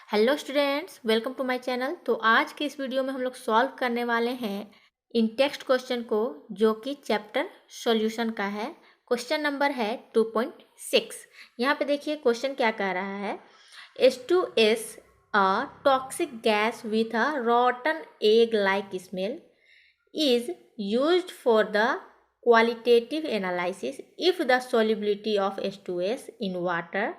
Hello students, welcome to my channel. तो आज के इस वीडियो में हम लोग सॉल्व करने वाले हैं इन टेक्स्ट क्वेश्चन को, जो कि चैप्टर सॉल्यूशन का है। क्वेश्चन नंबर है 2.6। यहाँ पे देखिए क्वेश्चन क्या कह रहा है। H2S, a toxic gas with a रॉटन egg like smell, is used for the qualitative analysis if the solubility of H2S in water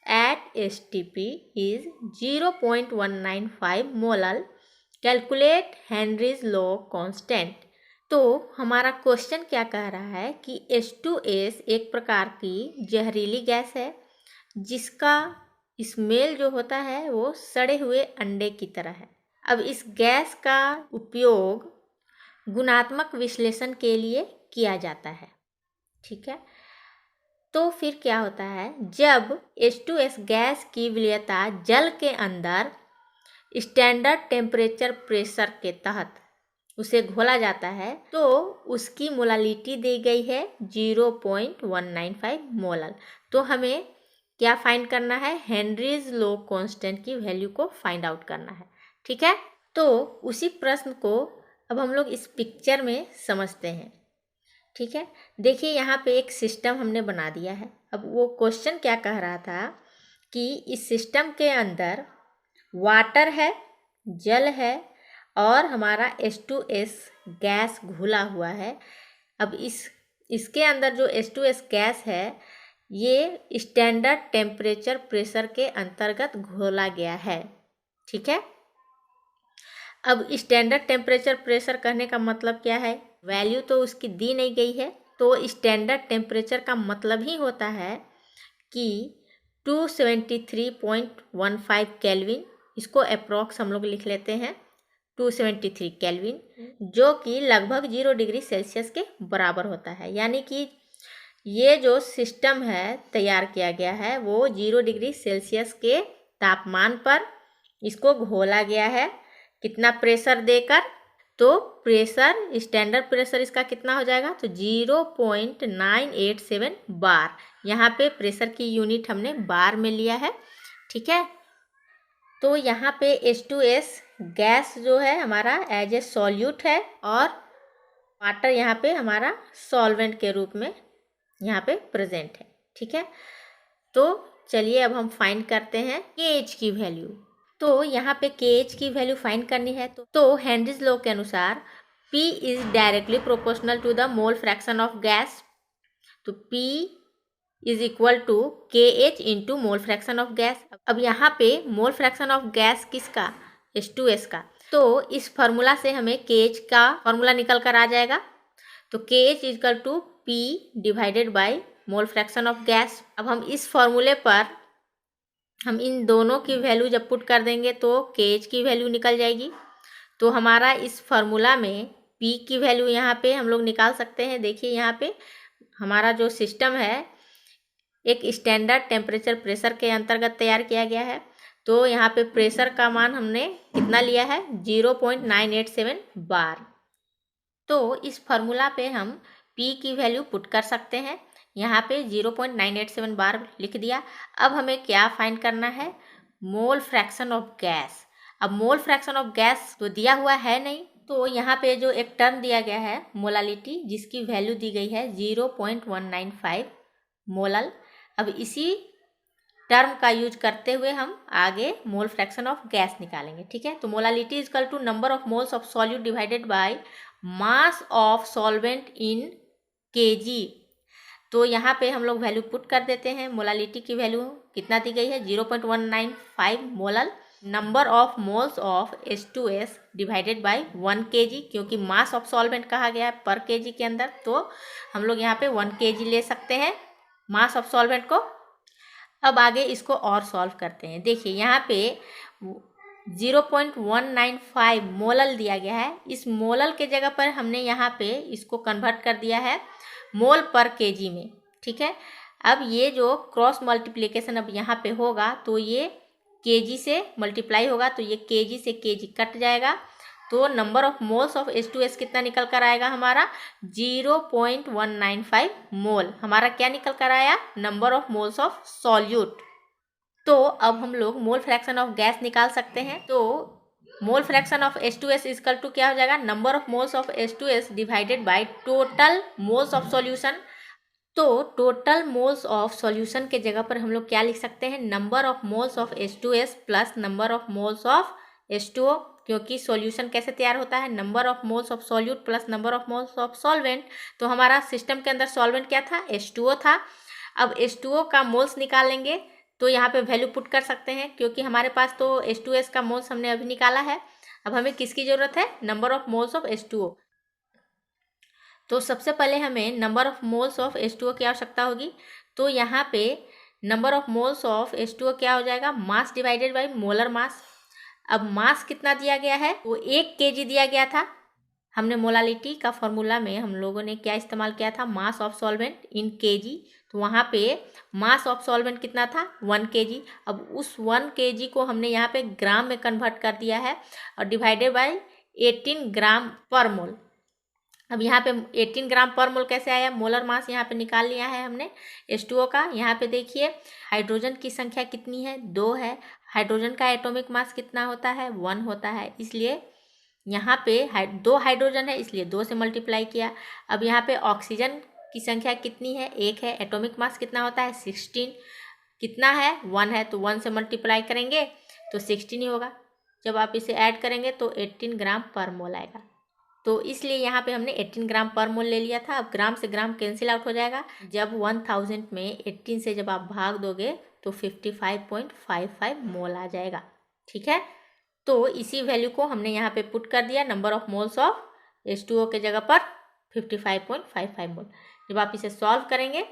at STP is 0.195 molal. Calculate Henrys law constant. तो हमारा question क्या कह रहा है कि H2S एक प्रकार की जहरीली गैस है जिसका स्मेल जो होता है वो सड़े हुए अंडे की तरह है। अब इस गैस का उपयोग गुणात्मक विश्लेषण के लिए किया जाता है। ठीक है, तो फिर क्या होता है, जब H2S गैस की विलयता जल के अंदर स्टैंडर्ड टेम्परेचर प्रेशर के तहत उसे घोला जाता है तो उसकी मोलालिटी दी गई है 0.195 मोलल। तो हमें क्या फाइंड करना है, हेनरीज लॉ कांस्टेंट की वैल्यू को फाइंड आउट करना है। ठीक है, तो उसी प्रश्न को अब हम लोग इस पिक्चर में समझते हैं। ठीक है, देखिए यहाँ पे एक सिस्टम हमने बना दिया है। अब वो क्वेश्चन क्या कह रहा था कि इस सिस्टम के अंदर वाटर है, जल है और हमारा H2S गैस घुला हुआ है। अब इसके अंदर जो H2S गैस है ये स्टैंडर्ड टेम्परेचर प्रेशर के अंतर्गत घोला गया है। ठीक है, अब स्टैंडर्ड टेम्परेचर प्रेशर कहने का मतलब क्या है, वैल्यू तो उसकी दी नहीं गई है। तो स्टैंडर्ड टेम्परेचर का मतलब ही होता है कि 273.15 केल्विन, इसको अप्रॉक्स हम लोग लिख लेते हैं 273 केल्विन, जो कि लगभग 0 डिग्री सेल्सियस के बराबर होता है। यानी कि ये जो सिस्टम है तैयार किया गया है वो 0 डिग्री सेल्सियस के तापमान पर इसको घोला गया है। कितना प्रेशर देकर, तो प्रेशर स्टैंडर्ड प्रेशर इसका कितना हो जाएगा, तो 0.987 बार। यहाँ पे प्रेशर की यूनिट हमने बार में लिया है। ठीक है, तो यहाँ पे H2S गैस जो है हमारा एज ए सॉल्यूट है और वाटर यहाँ पे हमारा सॉल्वेंट के रूप में यहाँ पे प्रेजेंट है। ठीक है, तो चलिए अब हम फाइंड करते हैं KH की वैल्यू। तो यहाँ पे KH की वैल्यू फाइंड करनी है तो हेनरीज लॉ के अनुसार P is directly proportional to the mole fraction of gas. तो P is equal to KH into mole fraction of gas. अब यहाँ पे मोल फ्रैक्शन ऑफ गैस किसका, H2S का। तो इस फॉर्मूला से हमें KH का फॉर्मूला निकल कर आ जाएगा। तो KH equal to P divided by mole fraction of gas. अब हम इस फॉर्मूले पर हम इन दोनों की वैल्यू जब पुट कर देंगे तो KH की वैल्यू निकल जाएगी। तो हमारा इस फॉर्मूला में P की वैल्यू यहाँ पे हम लोग निकाल सकते हैं। देखिए यहाँ पे हमारा जो सिस्टम है एक स्टैंडर्ड टेम्परेचर प्रेशर के अंतर्गत तैयार किया गया है। तो यहाँ पे प्रेशर का मान हमने कितना लिया है, 0.987 बार। तो इस फॉर्मूला पे हम P की वैल्यू पुट कर सकते हैं। यहाँ पे 0.987 बार लिख दिया। अब हमें क्या फाइंड करना है, मोल फ्रैक्शन ऑफ गैस। अब मोल फ्रैक्शन ऑफ गैस तो दिया हुआ है नहीं, तो यहाँ पे जो एक टर्म दिया गया है मोलालिटी, जिसकी वैल्यू दी गई है 0.195 मोलल। अब इसी टर्म का यूज करते हुए हम आगे मोल फ्रैक्शन ऑफ गैस निकालेंगे। ठीक है, तो molality is equal to number of moles of solute divided by mass of solvent in KG. तो यहाँ पे हम लोग वैल्यू पुट कर देते हैं। मोलालिटी की वैल्यू कितना दी गई है, 0.195 molal. Number of moles of H2S divided bye 1 kg, क्योंकि मास ऑफ सॉल्वेंट कहा गया है पर केजी के अंदर, तो हम लोग यहाँ पे 1 kg ले सकते हैं मास ऑफ सॉल्वेंट को। अब आगे इसको और सॉल्व करते हैं। देखिए यहाँ पे 0.195 मोलल दिया गया है। इस मोलल के जगह पर हमने यहाँ पे इसको कन्वर्ट कर दिया है मोल पर केजी में। ठीक है, अब ये जो क्रॉस मल्टीप्लिकेशन अब यहाँ पे होगा तो ये केजी से मल्टीप्लाई होगा, तो ये केजी से केजी कट जाएगा। तो number of moles of H2S कितना निकल कर आएगा हमारा, 0.195 मोल। हमारा क्या निकल कर आया, number of moles of solute. तो अब हम लोग मोल फ्रैक्शन ऑफ गैस निकाल सकते हैं। तो mole fraction of H2S equal to क्या हो जाएगा, number of moles of H2S divided by total moles of solution. तो टोटल मोल्स ऑफ सॉल्यूशन के जगह पर हम लोग क्या लिख सकते हैं, number of moles of H2S plus number of moles of H2O, क्योंकि सॉल्यूशन कैसे तैयार होता है, number of moles of solute plus number of moles of solvent. तो हमारा सिस्टम के अंदर सॉल्वेंट क्या था, H2O था। अब H2O का मोल्स निकालेंगे तो यहाँ पे वैल्यू पुट कर सकते हैं, क्योंकि हमारे पास तो H2S का मोल्स हमने अभी निकाला है। अब हमें किसकी ज़रूरत है, number of moles of H2O। तो सबसे पहले हमें number of moles of H2O की आवश्यकता होगी। तो यहाँ पे number of moles of H2O क्या हो जाएगा, मास डिवाइडेड बाय मोलर मास। अब मास कितना दिया गया है, वो 1 kg दिया गया था। हमने मोलालिटी का फॉर्मूला में हम लोगों ने क्या इस्तेमाल किया था, मास ऑफ सॉल्वेंट इन kg। तो वहाँ पे मास ऑफ सॉल्वेंट कितना था, 1 kg। अब उस 1 kg को हमने यहाँ पे ग्राम में कन्वर्ट कर दिया है और डिवाइडेड बाय 18 ग्राम पर मोल। अब यहाँ पे 18 ग्राम पर मोल कैसे आया, मोलर मास यहाँ पे निकाल लिया है हमने H2O का। यहाँ पे देखिए हाइड्रोजन की संख्या कितनी है, 2 है। हाइड्रोजन का एटॉमिक मास कितना होता है, 1 होता है, इसलिए यहाँ पे 2 हाइड्रोजन है, इसलिए 2 से मल्टीप्लाई किया। अब यहाँ पे ऑक्सीजन की संख्या कितनी है, 1 है। एटॉमिक मास कितना होता है, 16। कितना है, 1 है, तो 1 से मल्टीप्लाई करेंगे तो 16 ही होगा। जब आप इसे ऐड करेंगे तो 18 ग्राम पर मोल आएगा। तो इसलिए यहाँ पे हमने 18 ग्राम पर मोल ले लिया था। अब ग्राम से ग्राम कैंसिल आउट हो जाएगा। जब 1000 में 18 से जब आप भाग दोगे तो 55.55 मोल आ जाएगा। ठीक है, तो इसी वैल्यू को हमने यहाँ पे पुट कर दिया, number of moles of H2O के जगह पर 55.55 मोल। जब आप इसे सॉल्व करेंगे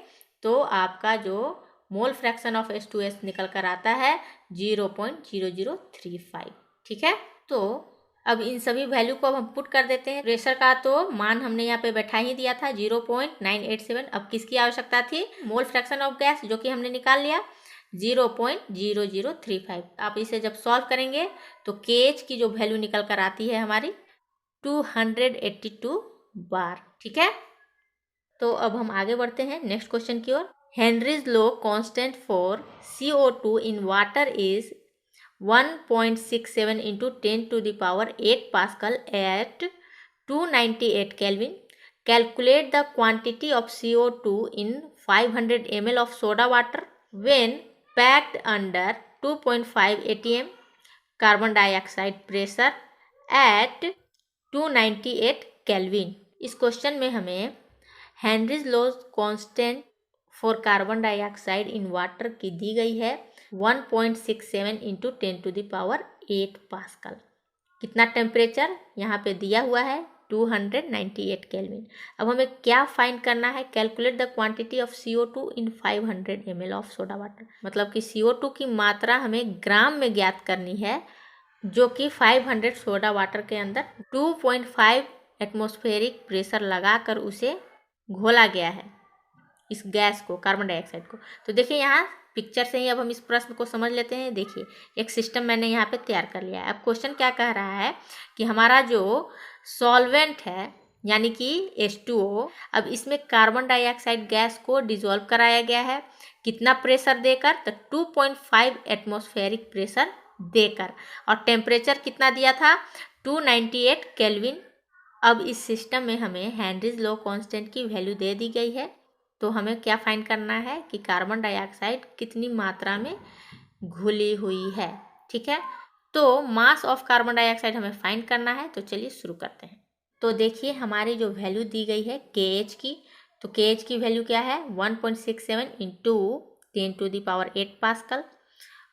तो आपका जो मोल फ्रैक्शन ऑफ H2S निकल कर आता है 0.0035। ठीक है, तो अब इन सभी वैल्यू को अब हम पुट कर देते हैं। प्रेशर का तो मान हमने यहाँ पे बैठा ही दिया था 0.987। अब किसकी आवश्यकता थी, मोल फ्रैक्शन ऑफ गैस, जो कि हमने निकाल लिया 0.0035। आप इसे जब सॉल्व करेंगे तो KH की जो वैल्यू निकल कर आती है हमारी 282 बार। ठीक है, तो अब हम आगे बढ़ते हैं नेक्स्ट क्वेश्चन की ओर। Henry's law constant for CO2 in water is 1.67 into 10 to the power 8 Pascal at 298 Kelvin. Calculate the quantity of CO2 in 500 ml of soda water when packed under 2.5 atm carbon dioxide pressure at 298 Kelvin। इस question में हमें Henry's law constant for carbon dioxide in water की दी गई है 1.67 into 10 to the power 8 pascal. कितना temperature यहाँ पे दिया हुआ है, 298 केल्विन। अब हमें क्या फाइंड करना है, calculate the quantity of CO2 in 500 ml of soda water. मतलब कि CO2 की मात्रा हमें ग्राम में ज्ञात करनी है, जो कि 500 सोडा वाटर के अंदर 2.5 एटमॉस्फेरिक प्रेशर लगाकर उसे घोला गया है, इस गैस को, कार्बन डाइऑक्साइड को। तो देखिए यहाँ पिक्चर से ही अब हम इस प्रश्न को समझ लेते हैं। देखिए एक सिस्टम मैंने यहाँ पे तैयार कर लिया है। अब क्वेश्चन क्या कह रहा है कि हमारा जो सॉल्वेंट है यानी कि H2O, अब इसमें कार्बन डाइऑक्साइड गैस को डिजोल्व कराया गया है। कितना प्रेशर देकर, तो 2.5 एटमॉस्फेरिक प्रेशर देकर, और टेम्परेचर कितना दिया था, 298 केल्विन। अब इस सिस्टम में हमें हेनरीज लॉ कांस्टेंट की वैल्यू दे दी गई है। तो हमें क्या फाइंड करना है कि कार्बन डाइऑक्साइड कितनी मात्रा में घुली हुई है। ठीक है, तो मास ऑफ कार्बन डाइऑक्साइड हमें फाइंड करना है। तो चलिए शुरू करते हैं। तो देखिए हमारी जो वैल्यू दी गई है KH की, तो KH की वैल्यू क्या है, 1.67 into 10 to the power 8 pascal.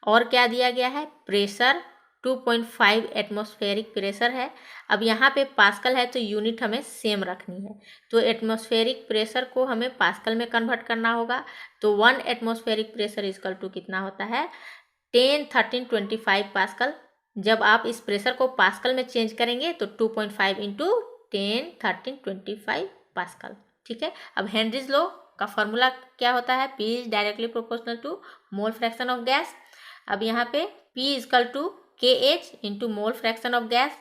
और क्या दिया गया है, प्रेशर 2.5 एटमॉस्फेरिक प्रेशर है। अब यहाँ पे पास्कल है तो यूनिट हमें सेम रखनी है। तो एटमॉस्फेरिक प्रेशर को हमें पास्कल में कन्वर्ट करना होगा। तो 1 एटमॉस्फेरिक प्रेशर इक्वल टू कितना होता है, 10 13 25 पास्कल। जब आप इस प्रेशर को पास्कल में चेंज करेंगे तो 2.5 इंटू 10 13 25 पास्कल। ठीक है, अब हेनरीज लॉ का फॉर्मूला क्या होता है, P is directly proportional to mole fraction of gas. अब यहाँ पे P equal to KH into mole fraction of gas.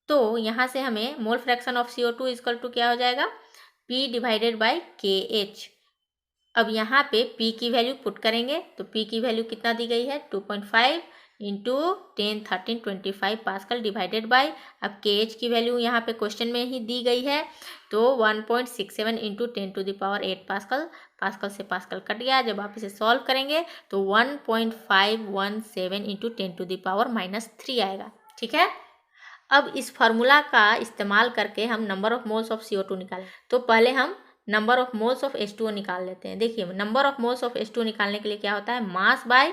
तो यहाँ से हमें mole fraction of CO2 equal to क्या हो जाएगा, P डिवाइडेड बाई KH। अब यहाँ पे P की वैल्यू पुट करेंगे तो P की वैल्यू कितना दी गई है 2.5 इंटू 10 13 25 पास्कल डिवाइडेड बाय, अब KH की वैल्यू यहाँ पे क्वेश्चन में ही दी गई है तो 1.67 इंटू 10⁸ पास्कल, पास्कल से पास्कल कट गया। जब आप इसे सॉल्व करेंगे तो 1.517 इंटू 10⁻³ आएगा। ठीक है, अब इस फार्मूला का इस्तेमाल करके हम number of moles of CO2 निकालें। तो पहले हम number of moles of H2O निकाल लेते हैं। देखिए number of moles of H2O निकालने के लिए क्या होता है, मास बाय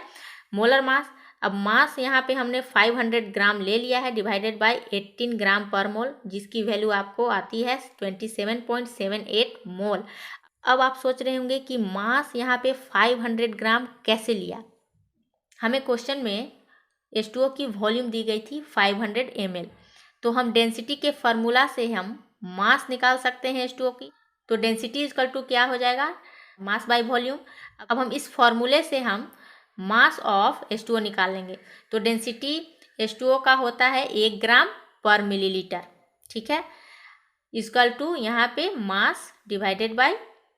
मोलर मास। अब मास यहाँ पे हमने 500 ग्राम ले लिया है डिवाइडेड बाय 18 ग्राम पर मोल, जिसकी वैल्यू आपको आती है 27.78 मोल। अब आप सोच रहे होंगे कि मास यहाँ पे 500 ग्राम कैसे लिया। हमें क्वेश्चन में H2O की वॉल्यूम दी गई थी 500 ml, तो हम डेंसिटी के फार्मूला से हम मास निकाल सकते हैं H2O की। तो डेंसिटी इक्वल टू क्या हो जाएगा, मास बाय वॉल्यूम। अब हम इस फॉर्मूले से हम मास ऑफ H2O निकाल लेंगे। तो डेंसिटी H2O का होता है 1 ग्राम पर मिलीलीटर। ठीक है, इक्वल टू यहाँ पे मास डिवाइडेड बाय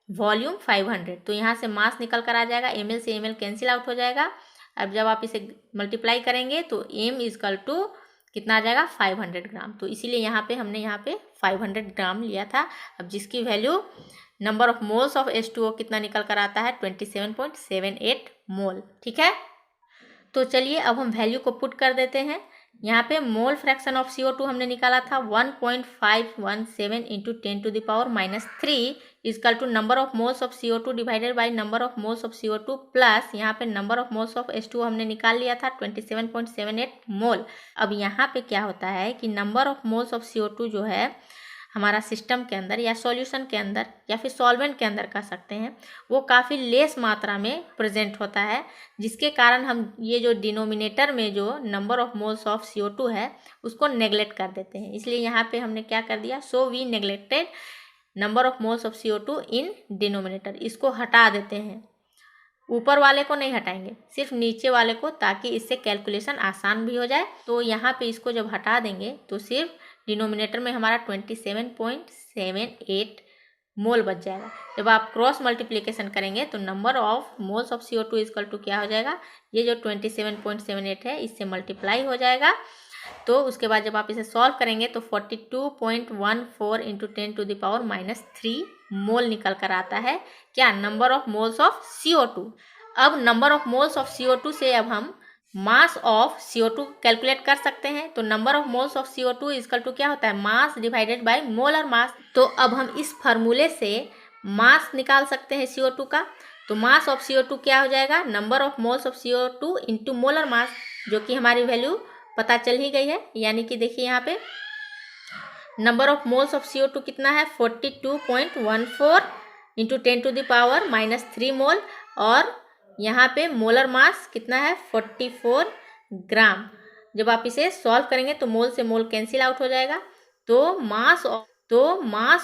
वॉल्यूम 500। तो यहाँ से मास निकल कर आ जाएगा, ml से ml कैंसिल आउट हो जाएगा। अब जब आप इसे मल्टीप्लाई करेंगे तो m इक्वल टू कितना आ जाएगा 500 ग्राम। तो इसीलिए यहाँ पे हमने यहाँ पे 500 ग्राम लिया था। अब जिसकी value number of moles of H2O कितना निकल कर आता है 27.78 मोल। ठीक है, तो चलिए अब हम वैल्यू को पुट कर देते हैं। यहाँ पे मोल फ्रैक्शन ऑफ CO2 हमने निकाला था 1.517 into 10⁻³ equal to number of moles of CO2 divided by number of moles of CO2 plus यहाँ पे number of moles of H2O हमने निकाल लिया था 27.78 मोल। अब यहाँ पे क्या होता है कि number of moles of CO2 जो है हमारा सिस्टम के अंदर या सॉल्यूशन के अंदर या फिर सॉल्वेंट के अंदर कह सकते हैं, वो काफ़ी लेस मात्रा में प्रेजेंट होता है, जिसके कारण हम ये जो डिनोमिनेटर में जो number of moles of CO2 है उसको नेग्लेक्ट कर देते हैं। इसलिए यहाँ पे हमने क्या कर दिया, so we neglected number of moles of CO2 in denominator. इसको हटा देते हैं, ऊपर वाले को नहीं हटाएंगे, सिर्फ नीचे वाले को, ताकि इससे कैलकुलेशन आसान भी हो जाए। तो यहाँ पे इसको जब हटा देंगे तो सिर्फ डिनोमिनेटर में हमारा 27.78 मोल बच जाएगा। जब आप क्रॉस मल्टीप्लिकेशन करेंगे तो number of moles of CO2 equal to क्या हो जाएगा, ये जो 27.78 है इससे मल्टीप्लाई हो जाएगा। तो उसके बाद जब आप इसे सॉल्व करेंगे तो 42.14 इंटू 10⁻³ मोल निकल कर आता है क्या, number of moles of CO2। अब number of moles of CO2 से अब हम मास ऑफ CO2 कैलकुलेट कर सकते हैं। तो number of moles of CO2 equal to क्या होता है, mass divided by molar mass. तो अब हम इस फार्मूले से मास निकाल सकते हैं CO2 का। तो मास ऑफ CO2 क्या हो जाएगा, number of moles of CO2 into molar mass, जो कि हमारी वैल्यू पता चल ही गई है। यानी कि देखिए यहाँ पे number of moles of CO2 कितना है 42.14 इंटू 10⁻³ मोल, और यहाँ पे मोलर मास कितना है 44 ग्राम। जब आप इसे सॉल्व करेंगे तो मोल से मोल कैंसिल आउट हो जाएगा। तो मास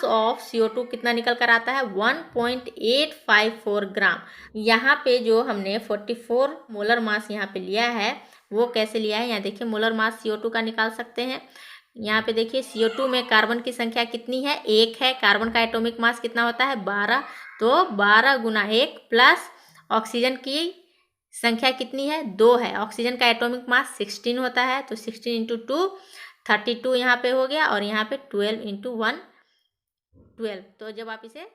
ऑफ CO2 कितना निकल कर आता है 1.854 ग्राम। यहाँ पे जो हमने 44 मोलर मास यहाँ पे लिया है वो कैसे लिया है, यहाँ देखिए मोलर मास CO2 का निकाल सकते हैं। यहाँ पे देखिए CO2 में कार्बन की संख्या कितनी है, 1 है। कार्बन का एटॉमिक मास कितना होता है 12, तो 12 गुना 1 प्लस ऑक्सीजन की संख्या कितनी है 2 है। ऑक्सीजन का एटॉमिक मास 16 होता है, तो 16 इंटू 2 32 यहाँ पे हो गया, और यहाँ पे 12 इंटू 1 12। तो जब आप इसे